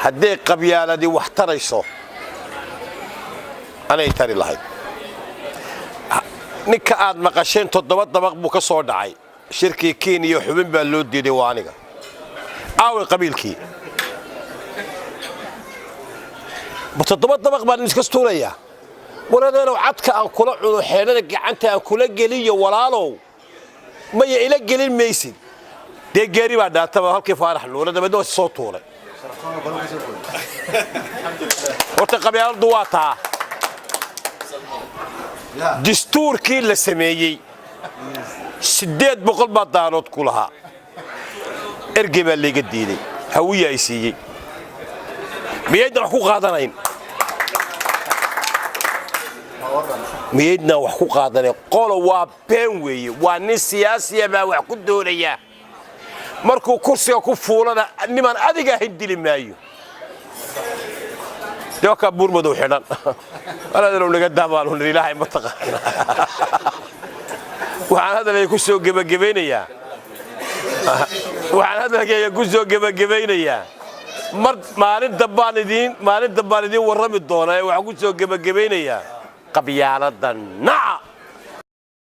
haddii qabyaaladii wax tarayso anay tari lahayd ninka aad maqasheen 7 dabaq buu ka soo dhacay shirkii Kenya xubin baa loo diiday waa aniga aawi qabiilkii 7 dabaq baan iska stuuraya waladeena cadka aan kula cuno xeelada gacanta aan kula geliyo walaalow ma ila gelin maysid deegaari baa dhaataba halkii faarax nuurada badoo soo tuuray horta qabyaaladu waa taa dastuurkii la sameeyay 800 baa daarood ku lahaa ergey baa laga diiday hawiye ay siiyay miyayna wax ku qaadanayn miyayna wax ku qaadanay qolo waa been weeye waa nin siyaasi ah wax ku doonaya markuu kursiga ku fuulana niman adiga hindili maayo دوكا بورمدو حيران أنا لو نقدر بالو نريلاها متقن وعن هذا اللي يكون سوق جبينيا وعن هذا اللي يكون سوق جبينيا ما ندبان الدين ورمي الدونة وعقول سوق جبينيا قبيلة النع